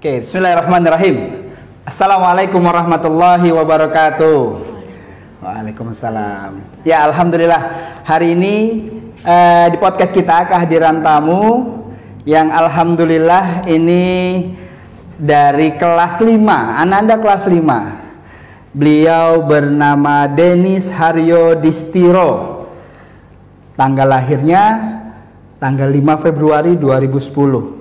Oke, bismillahirrahmanirrahim. Assalamualaikum warahmatullahi wabarakatuh. Waalaikumsalam. Ya, alhamdulillah. Hari ini di podcast kita kehadiran tamu yang alhamdulillah ini dari kelas 5, Ananda kelas 5. Beliau bernama Denis Haryo Distiro. Tanggal lahirnya tanggal 5 Februari 2010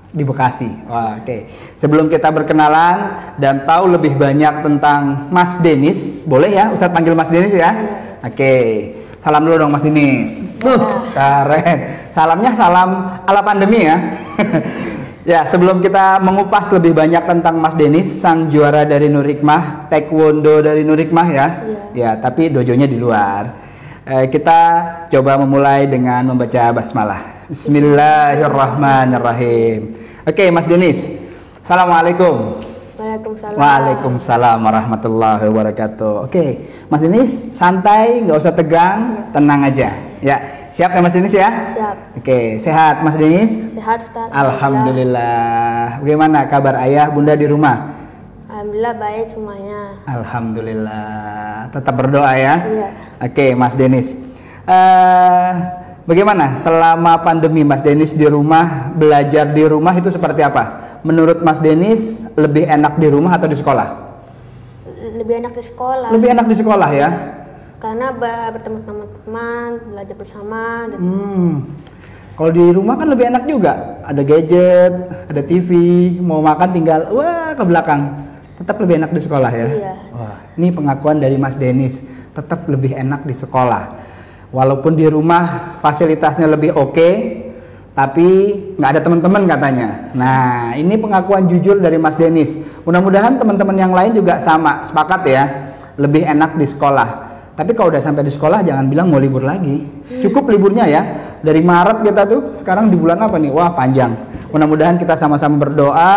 di Bekasi. Wah, oke. Sebelum kita berkenalan dan tahu lebih banyak tentang Mas Denis, boleh ya Ustadz panggil Mas Denis ya? Oke. Salam dulu dong Mas Denis. Keren. Salamnya salam ala pandemi ya. Ya, sebelum kita mengupas lebih banyak tentang Mas Denis, sang juara dari Nur Hikmah, taekwondo dari Nur Hikmah ya. Ya, tapi dojonya di luar. Kita coba memulai dengan membaca basmalah. Bismillahirrahmanirrahim. Oke, Mas Denis. Assalamualaikum. Waalaikumsalam. Waalaikumsalam warahmatullahi wabarakatuh. Oke, Mas Denis, santai, nggak usah tegang, tenang aja. Ya, siap ya Mas Denis ya? Siap. Oke, sehat Mas Denis? Sehat, Ustaz. Alhamdulillah. Bagaimana kabar ayah, bunda di rumah? Alhamdulillah baik semuanya. Alhamdulillah. Tetap berdoa ya? Iya. Oke, Mas Denis. Bagaimana selama pandemi Mas Denis di rumah, belajar di rumah itu seperti apa? Menurut Mas Denis lebih enak di rumah atau di sekolah? Lebih enak di sekolah. Lebih enak di sekolah ya? Karena bertemu teman-teman, belajar bersama gitu. Kalau di rumah kan lebih enak juga. Ada gadget, ada TV, mau makan tinggal ke belakang. Tetap lebih enak di sekolah ya? Iya. Wah, ini pengakuan dari Mas Denis. Tetap lebih enak di sekolah. Walaupun di rumah fasilitasnya lebih oke, tapi nggak ada teman-teman katanya. Nah, ini pengakuan jujur dari Mas Denis. Mudah-mudahan teman-teman yang lain juga sama, sepakat ya, lebih enak di sekolah. Tapi kalau udah sampai di sekolah jangan bilang mau libur lagi. Cukup liburnya ya. Dari Maret kita tuh, sekarang di bulan apa nih? Wah, panjang. Mudah-mudahan kita sama-sama berdoa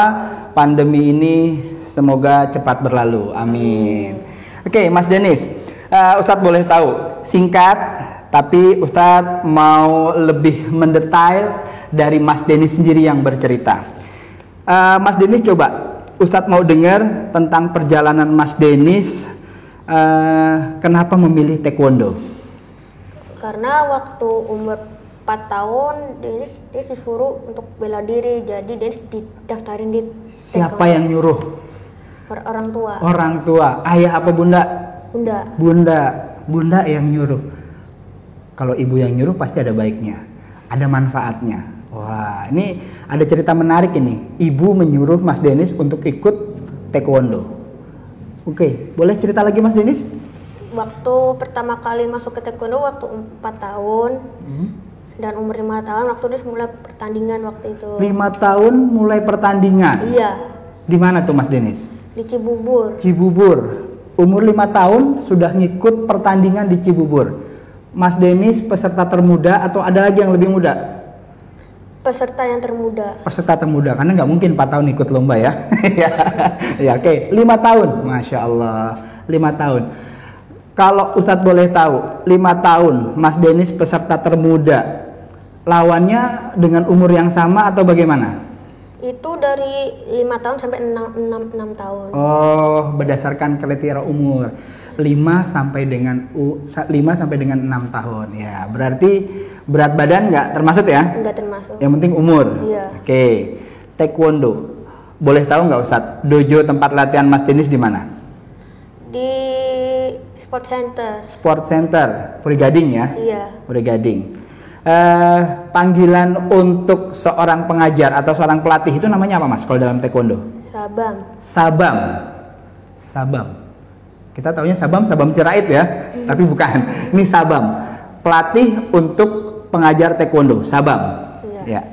pandemi ini semoga cepat berlalu. Amin. Oke, Mas Denis. Ustadz boleh tahu singkat, tapi Ustadz mau lebih mendetail dari Mas Denis sendiri yang bercerita. Mas Denis coba, Ustadz mau dengar tentang perjalanan Mas Denis. Kenapa memilih taekwondo? Karena waktu umur 4 tahun Denis disuruh untuk bela diri, jadi Denis didaftarin di Siapa taekwondo. yang nyuruh? Orang tua. Orang tua. Ayah apa bunda? Bunda. Bunda yang nyuruh. Kalau ibu yang nyuruh pasti ada baiknya, ada manfaatnya. Wah, ini ada cerita menarik ini. Ibu menyuruh Mas Denis untuk ikut taekwondo. Oke, boleh cerita lagi Mas Denis? Waktu pertama kali masuk ke taekwondo waktu 4 tahun dan umur 5 tahun waktu Denis mulai pertandingan waktu itu. 5 tahun mulai pertandingan? Iya. Di mana tuh Mas Denis? Di Cibubur. Cibubur. Umur 5 tahun sudah ngikut pertandingan di Cibubur. Mas Denis peserta termuda atau ada lagi yang lebih muda? Peserta yang termuda. Peserta termuda, karena nggak mungkin 4 tahun ikut lomba ya. Ya oke, 5 tahun. Masya Allah, 5 tahun. Kalau Ustadz boleh tahu, 5 tahun Mas Denis peserta termuda, lawannya dengan umur yang sama atau bagaimana? Itu dari 5 tahun sampai 6 tahun. Oh, berdasarkan kriteria umur 5 sampai dengan 6 tahun ya. Berarti berat badan nggak termasuk ya? Nggak termasuk. Yang penting umur. Iya. Oke. Taekwondo. Boleh tahu nggak Ustadz, dojo tempat latihan Mas Denis di mana? Di sport center. Sport Center, Puri Gading ya? Iya. Puri Gading. Panggilan untuk seorang pengajar atau seorang pelatih itu namanya apa Mas kalau dalam taekwondo? Sabam. Sabam. Kita taunya sabam sirait ya, tapi bukan. Ini sabam. Pelatih untuk pengajar taekwondo, sabam. Iya. Ya.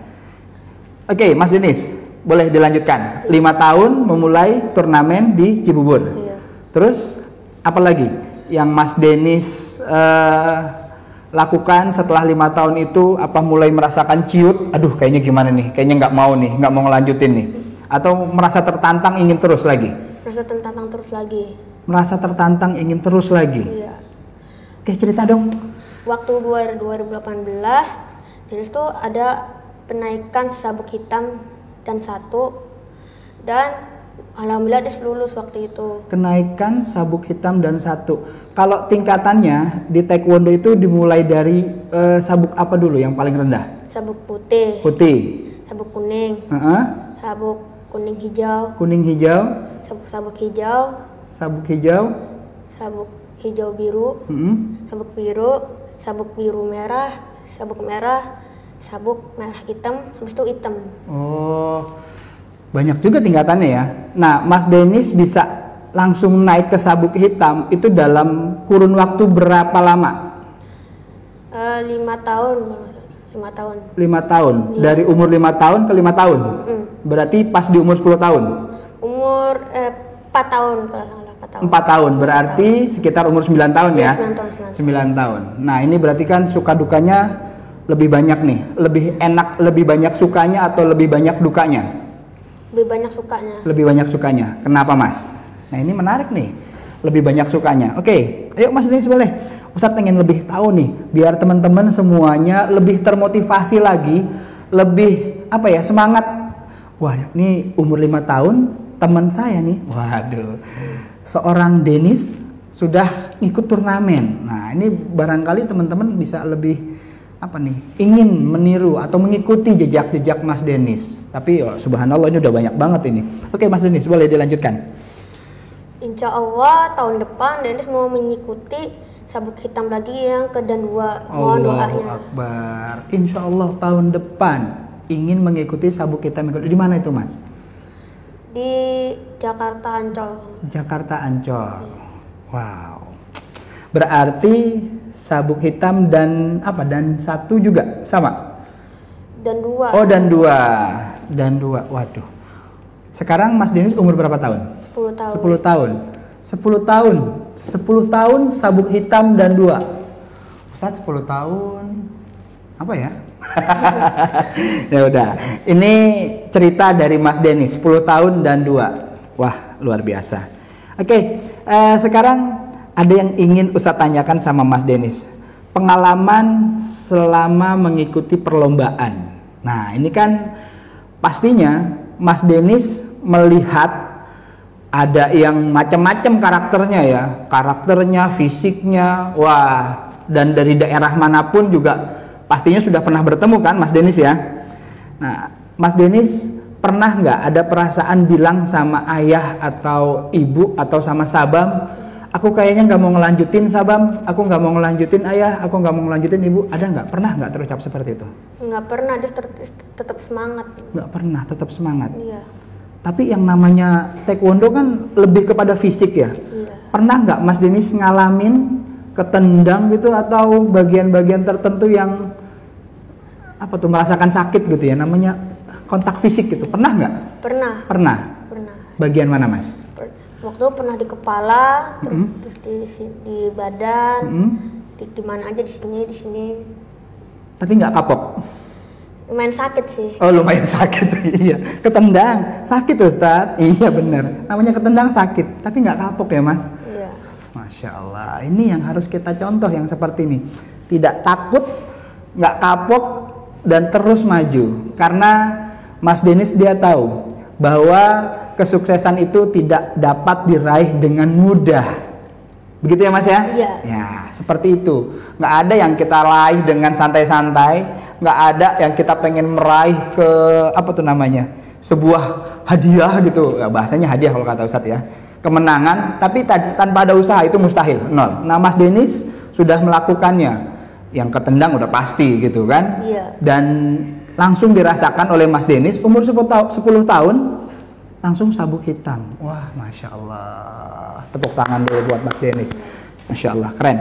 Oke, Mas Denis, boleh dilanjutkan. 5 tahun memulai turnamen di Cibubur. Iya. Terus apa lagi yang Mas Denis lakukan setelah 5 tahun itu? Apa mulai merasakan ciut, aduh kayaknya gimana nih, kayaknya nggak mau ngelanjutin nih, atau merasa tertantang ingin terus lagi? Merasa tertantang ingin terus lagi. Iya. Oke, cerita dong. Waktu 2018 Denis tuh ada penaikan sabuk hitam dan 1 dan alhamdulillah Des lulus waktu itu. Kenaikan sabuk hitam dan 1. Kalau tingkatannya di taekwondo itu dimulai dari sabuk apa dulu yang paling rendah? Sabuk putih, sabuk kuning, sabuk kuning hijau, sabuk hijau, sabuk hijau biru, sabuk biru merah, sabuk merah hitam, habis itu hitam. Oh, banyak juga tingkatannya ya. Nah, Mas Denis bisa langsung naik ke sabuk hitam itu dalam kurun waktu berapa lama? 5 tahun. 5 tahun. Iya. Dari umur 5 tahun ke 5 tahun. Berarti pas di umur 10 tahun. Umur 4 tahun kalau salah 4 tahun. Berarti sekitar umur 9 tahun ya. 9 tahun. Nah, ini berarti kan suka dukanya lebih banyak nih. Lebih enak, lebih banyak sukanya atau lebih banyak dukanya? Lebih banyak sukanya. Kenapa, Mas? Nah, ini menarik nih. Lebih banyak sukanya. Oke, ayo Mas Denis boleh. Ustadz pengen lebih tahu nih, biar teman-teman semuanya lebih termotivasi lagi, lebih semangat. Wah, ini umur 5 tahun, teman saya nih. Waduh. Seorang Denis sudah ikut turnamen. Nah, ini barangkali teman-teman bisa lebih ingin meniru atau mengikuti jejak-jejak Mas Denis. Tapi subhanallah ini udah banyak banget ini. Oke, Mas Denis boleh dilanjutkan. Insya Allah tahun depan Denis mau mengikuti sabuk hitam lagi yang ke dan 2. Mohon doanya. Allahu Akbar. Insya Allah tahun depan ingin mengikuti sabuk hitam di mana itu, Mas? Di Jakarta Ancol. Iya. Wow. Berarti sabuk hitam dan 1 juga sama? Dan 2. Oh, dan 2. Waduh. Sekarang Mas Denis umur berapa tahun? 10 tahun. 10 tahun sabuk hitam dan 2. Ustadz 10 tahun apa ya? Ya udah. Ini cerita dari Mas Denis 10 tahun dan 2. Wah, luar biasa. Oke, sekarang ada yang ingin Ustadz tanyakan sama Mas Denis. Pengalaman selama mengikuti perlombaan. Nah, ini kan pastinya Mas Denis melihat ada yang macam-macam karakternya, fisiknya, wah, dan dari daerah manapun juga pastinya sudah pernah bertemu kan Mas Denis ya. Nah, Mas Denis pernah nggak ada perasaan bilang sama ayah atau ibu atau sama Sabam, aku kayaknya nggak mau ngelanjutin Sabam, aku nggak mau ngelanjutin ayah, aku nggak mau ngelanjutin ibu, ada nggak? Pernah nggak terucap seperti itu? Nggak pernah, dia tetap semangat. Nggak pernah, tetap semangat. Iya. Tapi yang namanya taekwondo kan lebih kepada fisik ya. Iya. Pernah nggak Mas Denis ngalamin ketendang gitu atau bagian-bagian tertentu yang merasakan sakit gitu ya, namanya kontak fisik gitu? Pernah nggak? Pernah. Bagian mana, Mas? Waktu pernah di kepala, terus di badan, di mana aja, di sini. Tapi nggak kapok? Lumayan sakit sih. Oh, lumayan sakit. Iya, ketendang sakit Ustadz. Iya bener, namanya ketendang sakit, tapi nggak kapok ya Mas? Iya. Masya Allah, ini yang harus kita contoh yang seperti ini. Tidak takut, nggak kapok, dan terus maju. Karena Mas Denis dia tahu bahwa kesuksesan itu tidak dapat diraih dengan mudah. Begitu ya Mas ya? Iya. Ya, seperti itu. Nggak ada yang kita raih dengan santai-santai. Nggak ada yang kita pengen meraih ke sebuah hadiah gitu. Ya, bahasanya hadiah kalau kata Ustadz ya. Kemenangan, tapi tanpa ada usaha itu mustahil, 0. Nah, Mas Denis sudah melakukannya. Yang ketendang udah pasti gitu kan? Iya. Dan langsung dirasakan oleh Mas Denis umur 10 tahun langsung sabuk hitam. Wah, Masya Allah. Tepuk tangan dulu buat Mas Denis. Masya Allah, keren.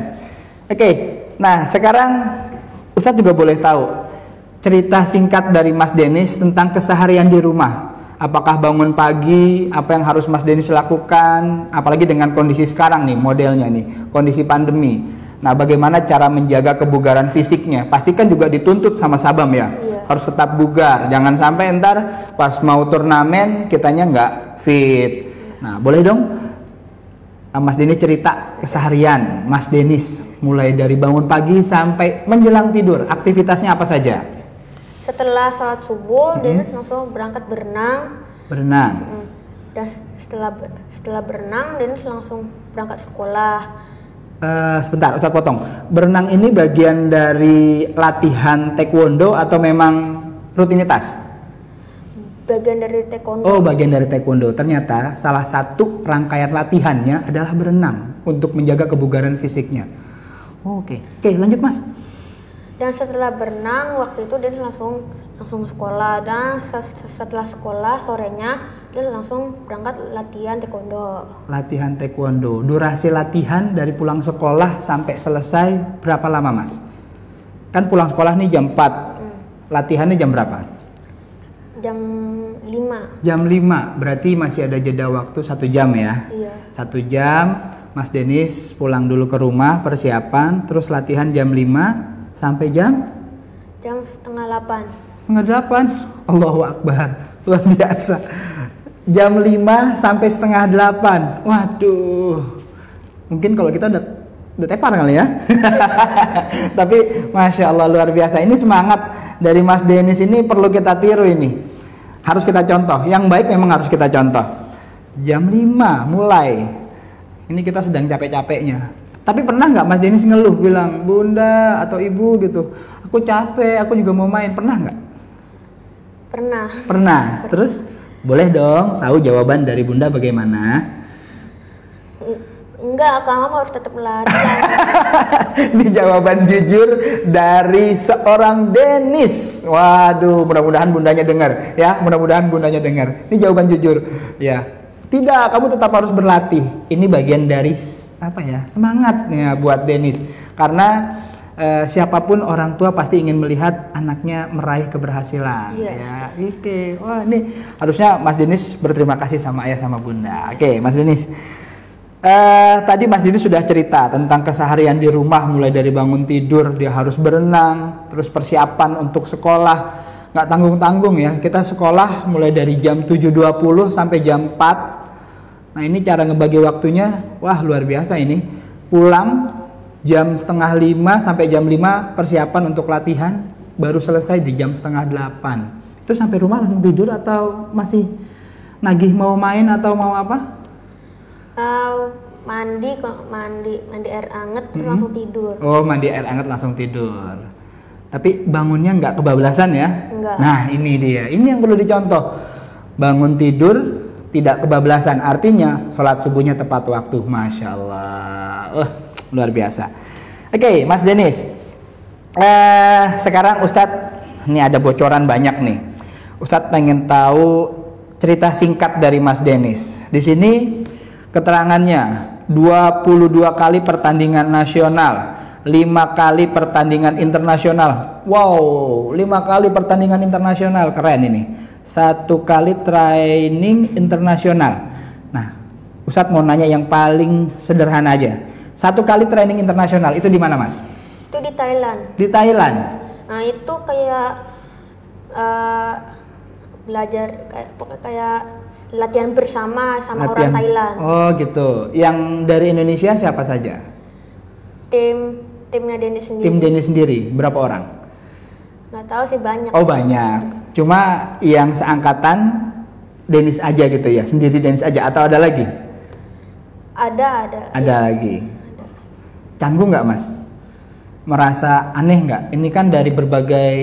Oke, nah sekarang Ustadz juga boleh tahu cerita singkat dari Mas Denis tentang keseharian di rumah. Apakah bangun pagi, apa yang harus Mas Denis lakukan, apalagi dengan kondisi sekarang nih, modelnya nih, kondisi pandemi. Nah, bagaimana cara menjaga kebugaran fisiknya? Pastikan juga dituntut sama Sabam ya. Iya. Harus tetap bugar, jangan sampai ntar pas mau turnamen kitanya nggak fit. Nah, boleh dong Mas Denis cerita keseharian Mas Denis mulai dari bangun pagi sampai menjelang tidur, aktivitasnya apa saja? Setelah sholat subuh, Denis langsung berangkat berenang. Dan setelah berenang Dennis langsung berangkat sekolah. Sebentar, Ustadz potong. Berenang ini bagian dari latihan taekwondo atau memang rutinitas? Bagian dari taekwondo. Oh, bagian dari taekwondo. Ternyata salah satu rangkaian latihannya adalah berenang untuk menjaga kebugaran fisiknya. Oke, lanjut Mas. Dan setelah berenang waktu itu dia langsung sekolah, dan setelah sekolah sorenya dia langsung berangkat latihan taekwondo. Latihan taekwondo. Durasi latihan dari pulang sekolah sampai selesai berapa lama Mas? Kan pulang sekolah nih jam 4. Latihannya jam berapa? Jam 5. Jam 5. Berarti masih ada jeda waktu 1 jam ya? Iya. 1 jam. Mas Dennis pulang dulu ke rumah, persiapan, terus latihan jam 5 sampai jam setengah 8. Setengah 8. Allahu Akbar. Luar biasa. Jam 5 sampai setengah 8. Waduh. Mungkin kalau kita udah tepar kali ya. Tapi Masya Allah luar biasa. Ini semangat dari Mas Dennis ini perlu kita tiru ini. Harus kita contoh. Yang baik memang harus kita contoh. Jam 5 mulai. Ini kita sedang capek-capeknya. Tapi pernah nggak Mas Dennis ngeluh bilang, Bunda atau Ibu gitu, aku capek, aku juga mau main. Pernah nggak? Pernah. Terus boleh dong tahu jawaban dari Bunda bagaimana? Enggak, kamu harus tetap latihan. Ini jawaban jujur dari seorang Dennis. Waduh, mudah-mudahan Bundanya dengar ya. Mudah-mudahan Bundanya dengar. Ini jawaban jujur ya. Tidak, kamu tetap harus berlatih. Ini bagian dari semangatnya buat Dennis. Karena siapapun orang tua pasti ingin melihat anaknya meraih keberhasilan. Yes. Ya, oke. Wah, ini harusnya Mas Dennis berterima kasih sama ayah sama Bunda. Oke, Mas Dennis. Tadi Mas Dennis sudah cerita tentang keseharian di rumah, mulai dari bangun tidur dia harus berenang, terus persiapan untuk sekolah. Nggak tanggung-tanggung ya, kita sekolah mulai dari jam 7.20 sampai jam 4. Nah ini cara ngebagi waktunya, wah luar biasa ini. Pulang jam setengah 5 sampai jam 5 persiapan untuk latihan, baru selesai di jam setengah 8. Itu sampai rumah langsung tidur atau masih nagih mau main atau mau apa? Mandi air anget terus langsung tidur. Oh, mandi air anget langsung tidur. Tapi bangunnya nggak kebablasan ya? Enggak. Nah ini dia, ini yang perlu dicontoh. Bangun tidur tidak kebablasan, artinya sholat subuhnya tepat waktu. Masya Allah, luar biasa. Oke, Mas Dennis. Sekarang Ustadz, ini ada bocoran banyak nih. Ustadz pengen tahu cerita singkat dari Mas Dennis. Di sini keterangannya 22 kali pertandingan nasional, 5 kali pertandingan internasional. Wow, 5 kali pertandingan internasional, keren ini. 1 kali training internasional. Nah, Ustadz mau nanya yang paling sederhana aja. 1 kali training internasional itu di mana, Mas? Itu di Thailand. Di Thailand. Nah, itu kayak belajar kayak latihan bersama sama orang Thailand. Oh, gitu. Yang dari Indonesia siapa saja? Timnya Dennis sendiri. Tim Dennis sendiri, berapa orang? Nggak tahu sih, banyak. Oh, banyak. Cuma yang seangkatan Dennis aja gitu ya, sendiri Dennis aja atau ada lagi? Ada. Ada lagi. Canggung nggak Mas? Merasa aneh nggak? Ini kan dari berbagai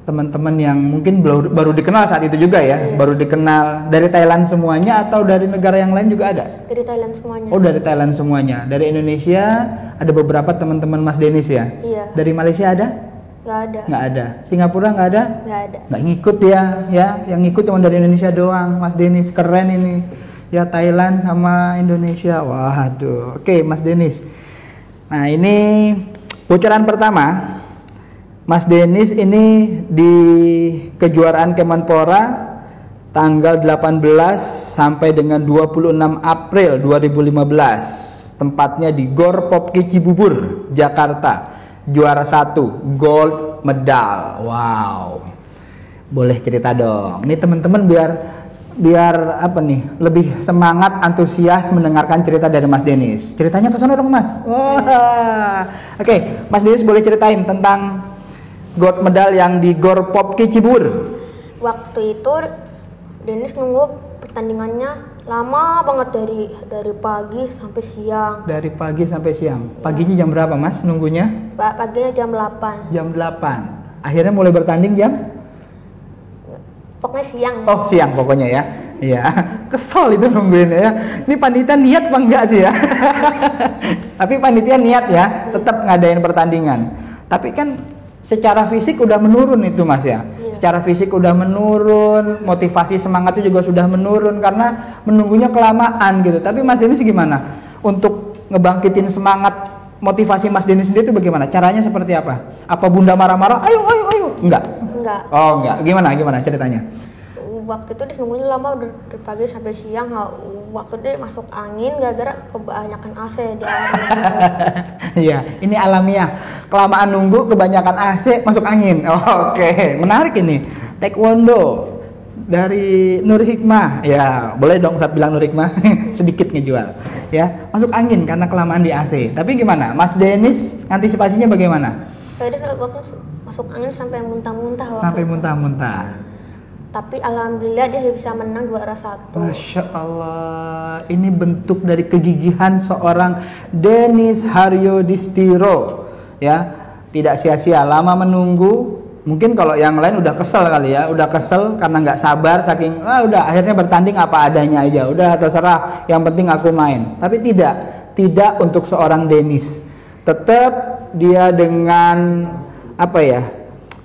teman-teman yang mungkin baru dikenal saat itu juga ya, baru dikenal dari Thailand semuanya atau dari negara yang lain juga ada? Dari Thailand semuanya. Oh, dari Thailand semuanya. Dari Indonesia ada beberapa teman-teman Mas Dennis ya? Iya. Dari Malaysia ada? Nggak ada. Singapura nggak ada? Nggak ada. Nggak ngikut ya? Yang ngikut cuma dari Indonesia doang. Mas Dennis keren ini. Ya, Thailand sama Indonesia. Waduh. Oke, Mas Dennis. Nah, ini bocoran pertama. Mas Dennis ini di kejuaraan Kemenpora tanggal 18 sampai dengan 26 April 2015. Tempatnya di Gor Popki Cibubur, Jakarta. Juara 1, gold medal. Wow. Boleh cerita dong. Ini teman-teman biar lebih semangat, antusias mendengarkan cerita dari Mas Dennis. Ceritanya pesona dong Mas. Oke, Mas Dennis boleh ceritain tentang gold medal yang di Gor Popki Cibubur. Waktu itu Dennis nunggu pertandingannya lama banget dari pagi sampai siang. Dari pagi sampai siang. Paginya jam berapa Mas nunggunya? Paginya jam 8. Jam 8. Akhirnya mulai bertanding jam? Pokoknya siang. Oh siang pokoknya ya. Iya. Kesel itu nungguin ya. Ini panitia niat apa enggak sih ya? Tapi panitia niat ya, tetap ngadain pertandingan. Tapi kan secara fisik udah menurun itu Mas ya. Secara fisik udah menurun, motivasi semangatnya juga sudah menurun karena menunggunya kelamaan gitu. Tapi Mas Denis gimana? Untuk ngebangkitin semangat motivasi Mas Denis sendiri itu bagaimana? Caranya seperti apa? Apa Bunda marah-marah? Ayo. Enggak. Oh, enggak. Gimana ceritanya? Waktu itu nunggunya lama dari pagi sampai siang. Waktu itu masuk angin gara-gara kebanyakan AC di Iya, ini alamiah. Kelamaan nunggu kebanyakan AC masuk angin. Oke, menarik ini. Taekwondo dari Nur Hikmah. Ya, boleh dong Ustadz bilang Nur Hikmah. Sedikit ngejual. Ya, masuk angin karena kelamaan di AC. Tapi gimana? Mas Denis antisipasinya bagaimana? Tadi waktu masuk angin sampai muntah-muntah. Sampai muntah-muntah. Tapi alhamdulillah dia bisa menang 2-1. Masya Allah, ini bentuk dari kegigihan seorang Denis Haryodistiro. Ya, tidak sia-sia lama menunggu. Mungkin kalau yang lain udah kesel kali ya, udah kesel karena nggak sabar saking udah akhirnya bertanding apa adanya aja, udah terserah, yang penting aku main. Tapi tidak untuk seorang Denis. Tetap dia dengan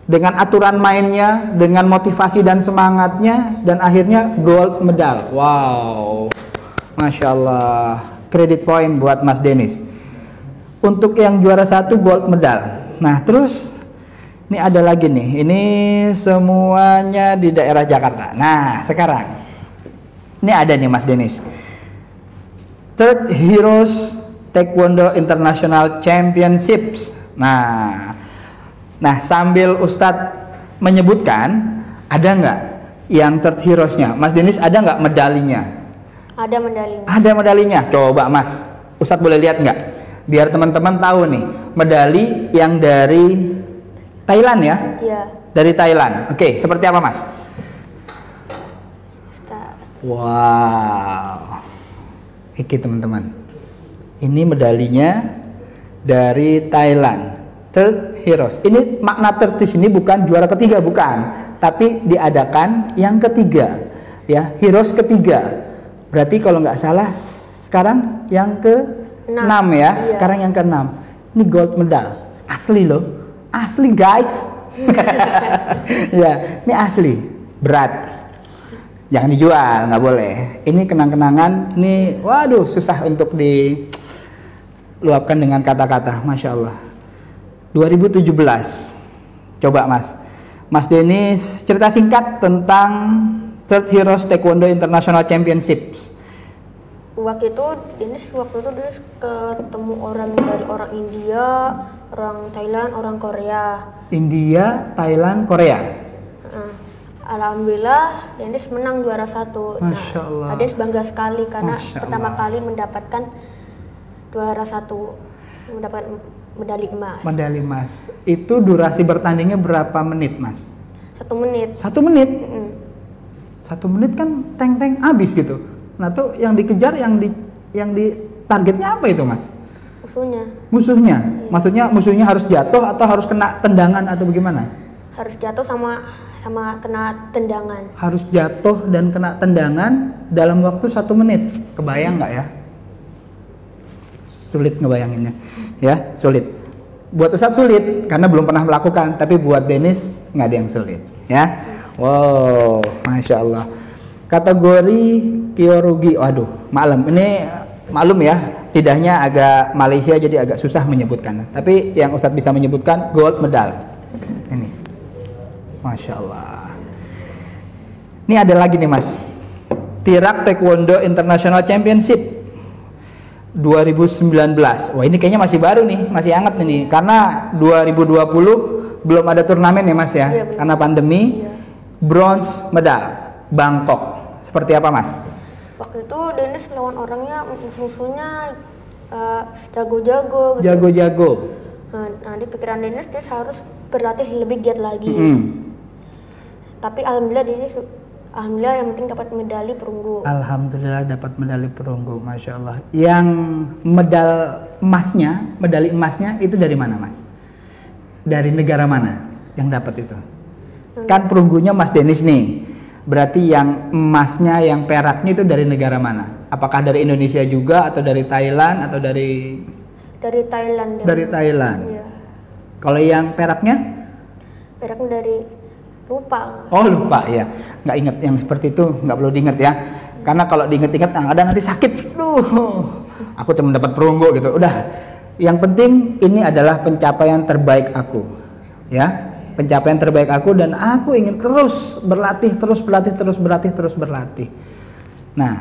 dengan aturan mainnya, dengan motivasi dan semangatnya, dan akhirnya gold medal. Wow, Masya Allah, kredit point buat Mas Denis. Untuk yang juara 1 gold medal. Nah terus ini ada lagi nih, ini semuanya di daerah Jakarta. Nah sekarang ini ada nih Mas Denis, Third Heroes Taekwondo International Championships. Nah, sambil Ustadz menyebutkan, ada nggak yang third heroes-nya? Mas Denis ada nggak medalinya? Ada medalinya. Ada medalinya. Coba Mas, Ustadz boleh lihat nggak? Biar teman-teman tahu nih, medali yang dari Thailand ya? Iya. Dari Thailand. Oke, seperti apa Mas? Wow. Oke teman-teman, ini medalinya dari Thailand. Third Heroes. Ini makna third di sini bukan juara ketiga, bukan, tapi diadakan yang ketiga, ya, Heroes ketiga. Berarti kalau nggak salah sekarang yang ke-6 ya. Iya. Sekarang yang ke-6. Ini gold medal. Asli loh. Asli guys. Ya, ini asli. Berat. Jangan dijual, nggak boleh. Ini kenang-kenangan. Ini, waduh, susah untuk diluapkan dengan kata-kata. Masya Allah. 2017. Coba Mas Denis cerita singkat tentang Third Heroes Taekwondo International Championships. Waktu itu Denis ketemu orang dari orang India, orang Thailand, orang Korea. India, Thailand, Korea. Alhamdulillah Denis menang juara 1. Masya Allah. Denis bangga sekali karena Masya pertama Allah. kali mendapatkan juara 1, mendapatkan medali emas. Medali emas. Itu durasi bertandingnya berapa menit, Mas? 1 menit. 1 menit? 1 menit kan teng-teng habis gitu. Nah tuh yang dikejar, yang di targetnya apa itu Mas? Musuhnya? Iya. Maksudnya musuhnya harus jatuh atau harus kena tendangan atau bagaimana? Harus jatuh sama kena tendangan. Harus jatuh dan kena tendangan dalam waktu 1 menit. Kebayang nggak ya? Sulit ngebayanginnya, ya, sulit. Buat Ustadz sulit karena belum pernah melakukan, tapi buat Denis nggak ada yang sulit, ya. Wow, Masya Allah. Kategori Kyorugi, waduh, maklum ya, lidahnya agak Malaysia jadi agak susah menyebutkan. Tapi yang Ustadz bisa menyebutkan gold medal. Ini, Masya Allah. Ini ada lagi nih Mas, Tirak Taekwondo International Championship 2019. Wah ini kayaknya masih baru nih, masih hangat nih, karena 2020 belum ada turnamen ya Mas ya, iya, karena pandemi. Iya. Bronze medal Bangkok. Seperti apa Mas? Waktu itu Denis lawan orangnya, musuhnya jago-jago. Gitu. Jago-jago. Nah di pikiran Denis dia harus berlatih lebih giat lagi. Tapi alhamdulillah Denis Alhamdulillah yang penting dapat medali perunggu. Alhamdulillah dapat medali perunggu, masya Allah. Yang medali emasnya itu dari mana mas? Dari negara mana yang dapat itu? Kan perunggunya Mas Denis nih. Berarti yang emasnya, yang peraknya itu dari negara mana? Apakah dari Indonesia juga atau dari Thailand atau dari? Dari Thailand. Dari Thailand. Iya. Kalau yang peraknya? Peraknya dari lupa. Oh lupa ya, nggak inget yang seperti itu, nggak perlu diinget ya. Karena kalau diinget-inget kadang nanti sakit. Aku cuma dapat perunggu gitu. Udah. Yang penting ini adalah pencapaian terbaik aku, ya. Pencapaian terbaik aku dan aku ingin terus berlatih. Nah,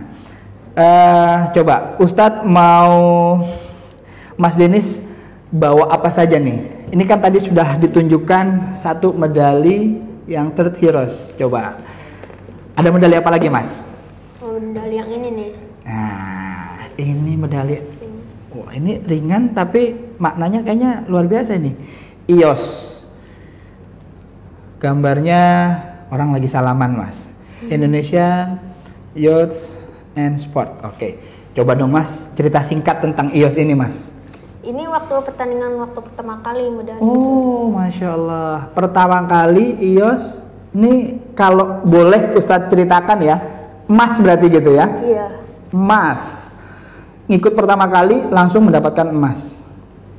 coba Ustadz mau Mas Denis bawa apa saja nih? Ini kan tadi sudah ditunjukkan satu medali yang third heroes. Coba ada medali apa lagi mas? Medali yang ini nih. Nah ini medali. Wah ini ringan tapi maknanya kayaknya luar biasa nih. IOS. Gambarnya orang lagi salaman mas. Indonesia Youth and Sport. Oke. Coba dong mas cerita singkat tentang IOS ini mas. Ini waktu pertama kali medali. Oh, masya Allah. Pertama kali IOS. Ini kalau boleh Ustadz ceritakan ya, emas berarti gitu ya? Iya. Emas. Ngikut pertama kali langsung mendapatkan emas.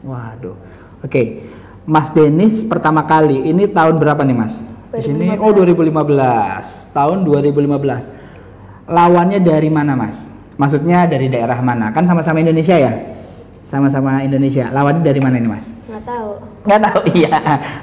Waduh. Oke. Mas Denis pertama kali. Ini tahun berapa nih mas? Di sini. Oh 2015. Tahun 2015. Lawannya dari mana mas? Maksudnya dari daerah mana? Kan sama-sama Indonesia ya? Sama-sama Indonesia. Lawannya dari mana ini mas? Nggak tahu. Nggak tahu, iya.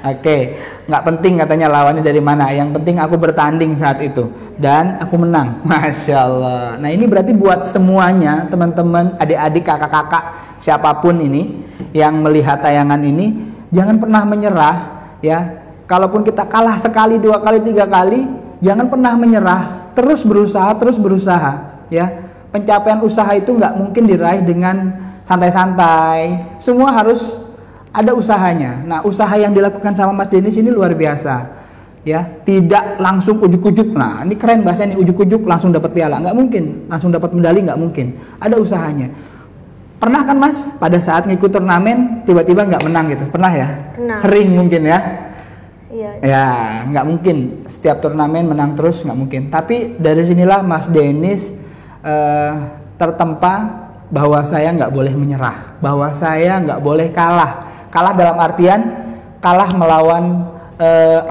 Oke. Nggak penting katanya lawannya dari mana. Yang penting aku bertanding saat itu. Dan aku menang. Masya Allah. Nah ini berarti buat semuanya, teman-teman, adik-adik, kakak-kakak, siapapun ini yang melihat tayangan ini, jangan pernah menyerah. Ya. Kalaupun kita kalah sekali, 2 kali, 3 kali, jangan pernah menyerah. Terus berusaha. Ya. Pencapaian usaha itu nggak mungkin diraih dengan santai-santai, semua harus ada usahanya. Nah, usaha yang dilakukan sama Mas Denis ini luar biasa, ya. Tidak langsung ujuk-ujuk. Nah, ini keren bahasanya, ujuk-ujuk langsung dapat piala, nggak mungkin. Langsung dapat medali nggak mungkin. Ada usahanya. Pernah kan Mas, pada saat ngikut turnamen tiba-tiba nggak menang gitu? Pernah ya? Pernah. Sering mungkin ya. Iya. Ya, nggak mungkin setiap turnamen menang terus, nggak mungkin. Tapi dari sinilah Mas Denis tertempa bahwa saya nggak boleh menyerah, bahwa saya nggak boleh kalah dalam artian kalah melawan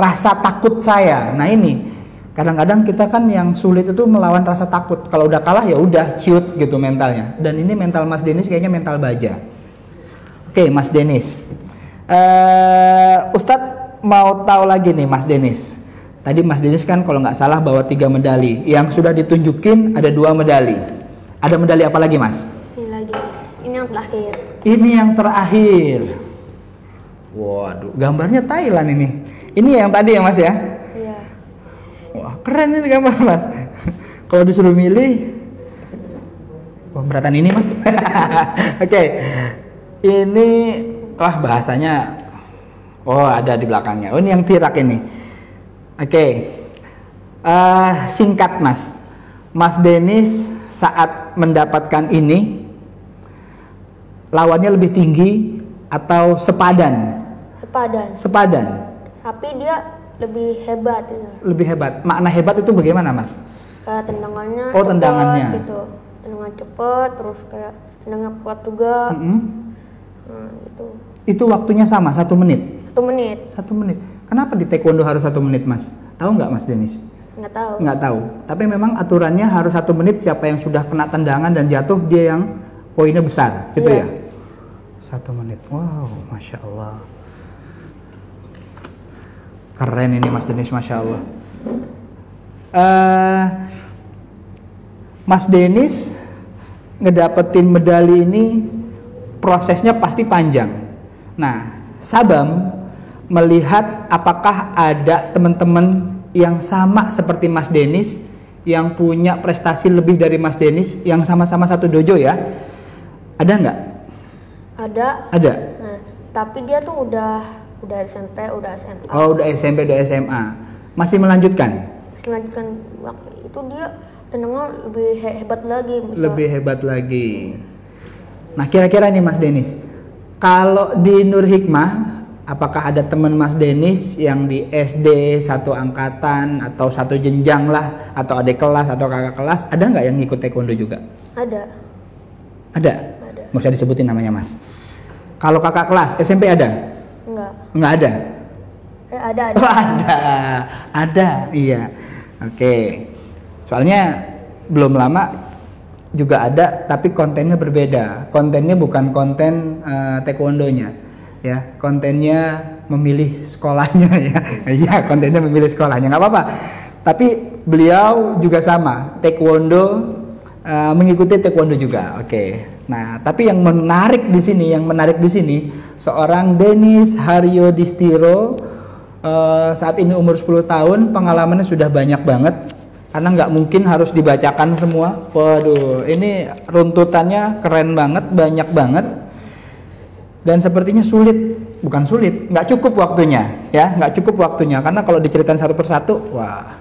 rasa takut saya. Nah ini kadang-kadang kita kan yang sulit itu melawan rasa takut. Kalau udah kalah ya udah ciut gitu mentalnya. Dan ini mental Mas Denis kayaknya mental baja. Oke Mas Denis, Ustadz mau tahu lagi nih Mas Denis. Tadi Mas Denis kan kalau nggak salah bawa 3 medali. Yang sudah ditunjukin ada 2 medali. Ada medali apa lagi Mas? Ini yang terakhir. Ini yang terakhir. Waduh, gambarnya Thailand ini. Ini yang tadi ya Mas ya? Iya. Wah, keren ini gambar Mas. Kalau disuruh milih, wah beratan ini Mas. Oke. Ini wah bahasanya. Oh ada di belakangnya. Oh ini yang tirak ini. Oke. Singkat Mas. Mas Denis saat mendapatkan ini lawannya lebih tinggi atau sepadan? Sepadan. Tapi dia lebih hebat. Lebih hebat. Makna hebat itu bagaimana mas? Kayak tendangannya. Oh tendangannya. Gitu. Tendangan cepat, terus kayak tendangan kuat juga. Nah, gitu. Itu waktunya sama 1 menit. 1 menit. 1 menit. Kenapa di taekwondo harus 1 menit mas? Tahu nggak mas Denis? Nggak tahu. Tapi memang aturannya harus 1 menit. Siapa yang sudah kena tendangan dan jatuh dia yang poinnya besar, gitu ya? 1 menit. Wow, masya Allah. Keren ini Mas Denis, masya Allah. Mas Denis ngedapetin medali ini prosesnya pasti panjang. Nah, Sabam melihat apakah ada teman-teman yang sama seperti Mas Denis yang punya prestasi lebih dari Mas Denis yang sama-sama satu dojo ya? Ada nggak? Ada. Nah, tapi dia tuh udah SMP, udah SMA. Oh, udah SMP, udah SMA. Masih melanjutkan? melanjutkan waktu itu dia tenangnya lebih hebat lagi. Lebih hebat lagi. Nah kira-kira nih Mas Denis, kalau di Nur Hikmah, apakah ada teman Mas Denis yang di SD satu angkatan atau satu jenjang lah, atau adik kelas atau kakak kelas, ada nggak yang ngikut taekwondo juga? Ada. Ada? Nggak usah disebutin namanya Mas. Kalau kakak kelas SMP ada? Nggak ada? Ada. Oh, ada, iya. Oke. Soalnya belum lama juga ada, tapi kontennya berbeda. Kontennya bukan konten taekwondonya, ya. Kontennya memilih sekolahnya, ya. Iya, kontennya memilih sekolahnya, nggak apa-apa. Tapi beliau juga sama, taekwondo, mengikuti taekwondo juga. Oke. Nah, tapi yang menarik di sini, seorang Denis Haryodistiro, saat ini umur 10 tahun, pengalamannya sudah banyak banget. Karena nggak mungkin harus dibacakan semua. Waduh, ini runtutannya keren banget, banyak banget. Dan sepertinya nggak cukup waktunya, ya, nggak cukup waktunya. Karena kalau diceritain satu persatu, wah.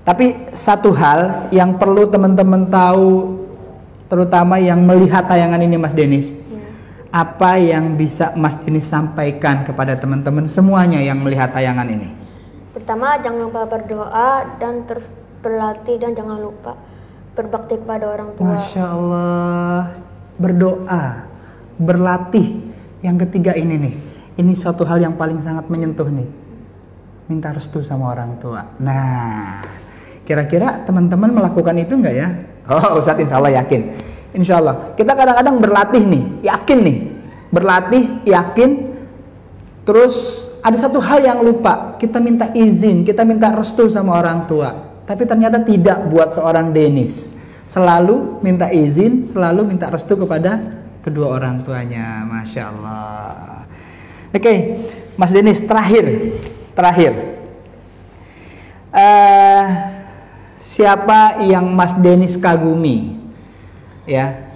Tapi satu hal yang perlu teman-teman tahu, terutama yang melihat tayangan ini, Mas Denis, apa yang bisa Mas Denis sampaikan kepada teman-teman semuanya yang melihat tayangan ini? Pertama, jangan lupa berdoa dan terus berlatih, dan jangan lupa berbakti kepada orang tua. Masya Allah, berdoa, berlatih. Yang ketiga ini suatu hal yang paling sangat menyentuh nih, minta restu sama orang tua. Nah, kira-kira teman-teman melakukan itu nggak ya? Oh, Ustadz insya Allah yakin. Insya Allah. Kita kadang-kadang berlatih nih, yakin nih, berlatih, yakin, terus ada satu hal yang lupa, kita minta izin, kita minta restu sama orang tua. Tapi ternyata tidak buat seorang Denis. Selalu minta izin, selalu minta restu kepada kedua orang tuanya. Masya Allah. Oke, Mas Denis, terakhir. Siapa yang Mas Denis kagumi? Ya.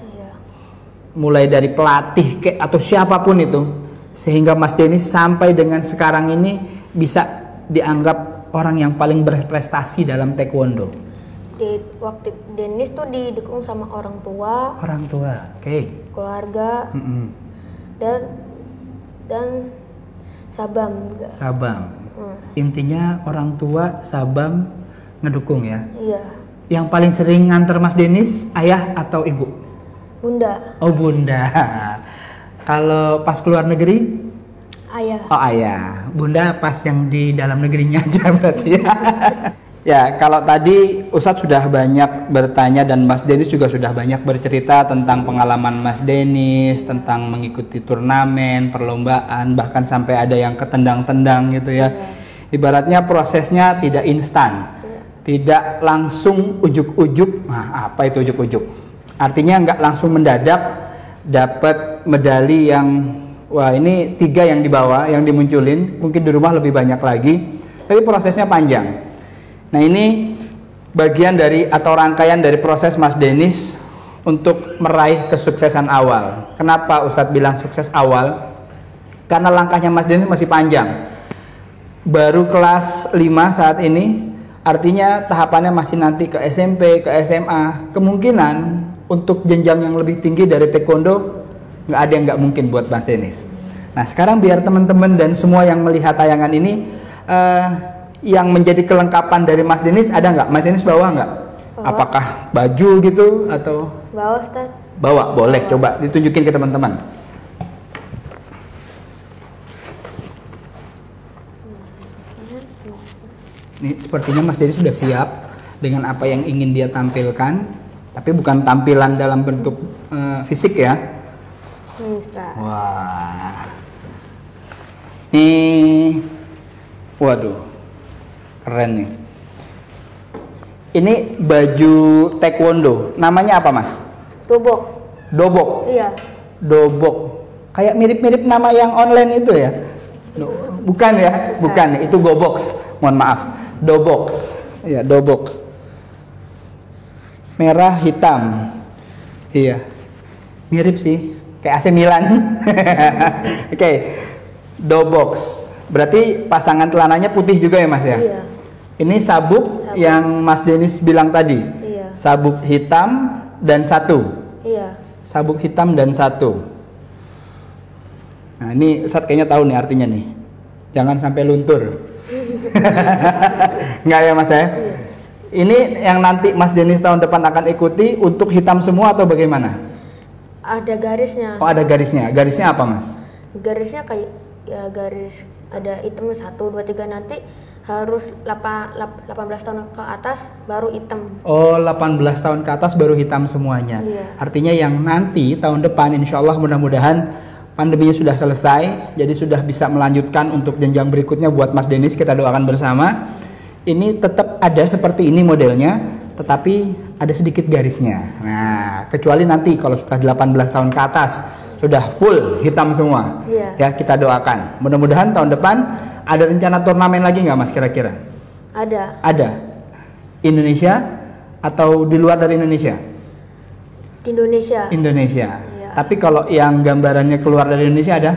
Mulai dari pelatih atau siapapun itu, sehingga Mas Denis sampai dengan sekarang ini bisa dianggap orang yang paling berprestasi dalam taekwondo. Waktu Denis tuh didukung sama orang tua, oke. Keluarga, dan Sabam juga. Sabam. Intinya orang tua, Sabam ngedukung ya. Iya. Yang paling sering nganter Mas Denis, ayah atau ibu? Bunda. Oh, bunda. Kalau pas keluar negeri? Ayah. Oh, ayah. Bunda pas yang di dalam negerinya aja berarti ya. Ya, kalau tadi Ustadz sudah banyak bertanya dan Mas Denis juga sudah banyak bercerita tentang pengalaman Mas Denis, tentang mengikuti turnamen, perlombaan, bahkan sampai ada yang ketendang-tendang gitu ya. Ibaratnya prosesnya tidak instan, tidak langsung ujuk-ujuk. Nah, apa itu ujuk-ujuk? Artinya nggak langsung mendadak dapat medali yang, wah ini 3 yang dibawa, yang dimunculin, mungkin di rumah lebih banyak lagi, tapi prosesnya panjang. Nah, ini bagian dari atau rangkaian dari proses Mas Denis untuk meraih kesuksesan awal. Kenapa Ustadz bilang sukses awal? Karena langkahnya Mas Denis masih panjang. Baru kelas 5 saat ini, artinya tahapannya masih nanti ke SMP, ke SMA. Kemungkinan untuk jenjang yang lebih tinggi dari taekwondo nggak ada yang nggak mungkin buat Mas Denis. Nah, sekarang biar teman-teman dan semua yang melihat tayangan ini, yang menjadi kelengkapan dari Mas Denis ada nggak? Mas Denis bawa nggak? Apakah baju gitu atau? Bawa, Ustaz. Bawa, boleh. Coba ditunjukin ke teman-teman. Ini sepertinya Mas Denis sudah siap dengan apa yang ingin dia tampilkan, tapi bukan tampilan dalam bentuk fisik ya. Wah, ini, waduh. Keren nih. Ini baju taekwondo. Namanya apa, Mas? Dobok. Iya. Dobok. Kayak mirip-mirip nama yang online itu ya? Bukan ya? Bukan. Itu Gobox. Mohon maaf. Dobox. Iya, Dobox. Merah hitam. Iya. Mirip sih. Kayak AC Milan. Oke. Dobox. Berarti pasangan celananya putih juga ya, Mas ya? Iya. Ini sabuk yang Mas Denis bilang tadi. Iya. Sabuk hitam dan 1. Iya. Sabuk hitam dan 1. Nah, ini Ustadz kayaknya tahu nih artinya nih. Jangan sampai luntur. Enggak ya Mas ya? Iya. Ini yang nanti Mas Denis tahun depan akan ikuti untuk hitam semua atau bagaimana? Ada garisnya. Oh, ada garisnya. Garisnya apa, Mas? Garisnya kayak ya garis ada hitamnya 1, 2, 3, nanti harus 18 tahun ke atas baru hitam. Oh, 18 tahun ke atas baru hitam semuanya. Iya. Artinya yang nanti tahun depan insya Allah mudah-mudahan pandeminya sudah selesai, jadi sudah bisa melanjutkan untuk jenjang berikutnya buat Mas Denis, kita doakan bersama. Ini tetap ada seperti ini modelnya, tetapi ada sedikit garisnya. Nah, kecuali nanti kalau sudah 18 tahun ke atas sudah full hitam semua. Iya. Ya, kita doakan. Mudah-mudahan tahun depan ada rencana turnamen lagi nggak Mas kira-kira? Ada. Ada. Indonesia atau di luar dari Indonesia? Di Indonesia. Indonesia. Iya. Tapi kalau yang gambarannya keluar dari Indonesia ada?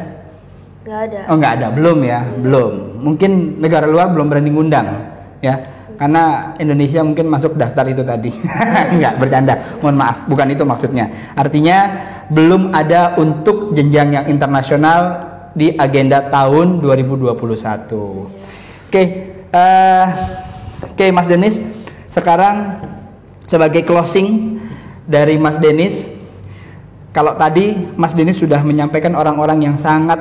Nggak ada. Oh, nggak ada, belum ya, belum. Mungkin negara luar belum berani ngundang, ya. Karena Indonesia mungkin masuk daftar itu tadi. Enggak, bercanda. Mohon maaf, bukan itu maksudnya. Artinya belum ada untuk jenjang yang internasional di agenda tahun 2021. Oke, Mas Denis. Sekarang sebagai closing dari Mas Denis, kalau tadi Mas Denis sudah menyampaikan orang-orang yang sangat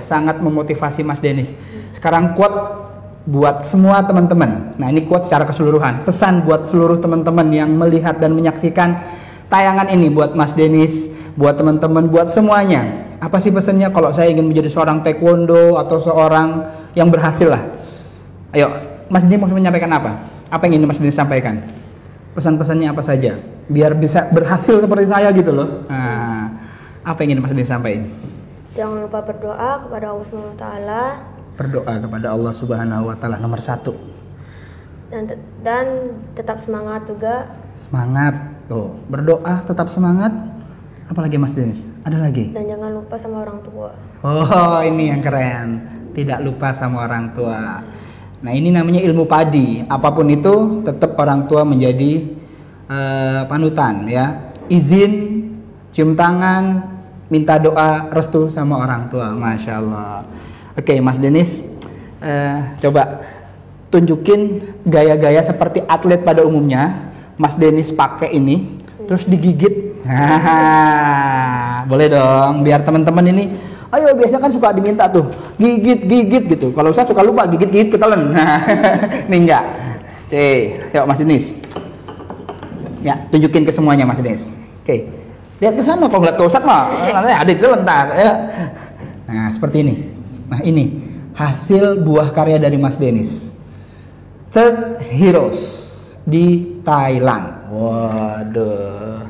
sangat memotivasi Mas Denis. Sekarang quote buat semua teman-teman. Nah, ini quote secara keseluruhan. Pesan buat seluruh teman-teman yang melihat dan menyaksikan tayangan ini, buat Mas Denis, buat teman-teman, buat semuanya. Apa sih pesannya kalau saya ingin menjadi seorang taekwondo atau seorang yang berhasil lah? Ayo, Mas Denis mau menyampaikan apa? Apa yang ingin Mas Denis sampaikan? Pesan-pesannya apa saja? Biar bisa berhasil seperti saya gitu loh. Nah, apa yang ingin Mas Denis sampaikan? Jangan lupa berdoa kepada Allah SWT. Berdoa kepada Allah Subhanahu wa taala nomor 1. Dan tetap semangat juga. Semangat. Tuh, berdoa tetap semangat. Apalagi Mas Denis? Ada lagi? Dan jangan lupa sama orang tua. Oh, ini yang keren. Tidak lupa sama orang tua. Nah, ini namanya ilmu padi. Apapun itu tetap orang tua menjadi panutan ya. Izin, cium tangan, minta doa restu sama orang tua. Masya Allah. Oke, Mas Denis, coba tunjukin gaya-gaya seperti atlet pada umumnya. Mas Denis pakai ini, terus digigit. Boleh dong, biar teman-teman ini. Ayo, biasanya kan suka diminta tuh, gigit gitu. Kalau saya suka lupa, gigit ketelen. Ini enggak. Oke, yuk Mas Denis. Ya, tunjukin ke semuanya Mas Denis. Oke, lihat ke sana. Kalau ngeliat ke Ustadz mah, nanti ada itu lentar. Ya. Nah, seperti ini. Nah, ini hasil buah karya dari Mas Denis. Third Heroes di Thailand. Waduh,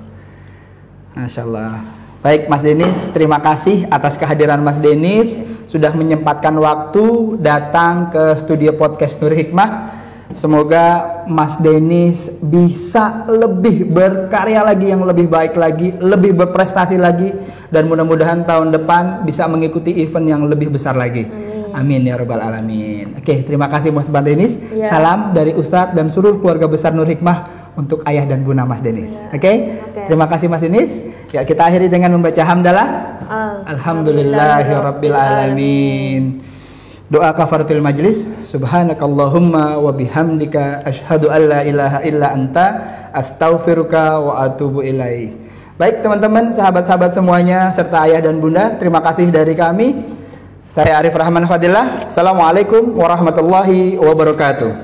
Masya Allah. Baik Mas Denis, terima kasih atas kehadiran Mas Denis sudah menyempatkan waktu datang ke studio podcast Nur Hikmah. Semoga Mas Denis bisa lebih berkarya lagi, yang lebih baik lagi, lebih berprestasi lagi, dan mudah-mudahan tahun depan bisa mengikuti event yang lebih besar lagi. Amin ya rabbal alamin. Oke, terima kasih Mas Denis. Ya. Salam dari Ustadz dan seluruh keluarga besar Nur Hikmah untuk ayah dan bunda Mas Denis. Ya. Oke. Terima kasih Mas Denis. Ya, kita akhiri dengan membaca hamdalah. Alhamdulillahirabbil alamin. Doa kafaratul majlis. Subhanakallahumma wa bihamdika asyhadu an la ilaha illa anta astaghfiruka wa atubu ilaik. Baik teman-teman, sahabat-sahabat semuanya serta ayah dan bunda, terima kasih dari kami. Saya Arif Rahman Fadilah. Assalamualaikum warahmatullahi wabarakatuh.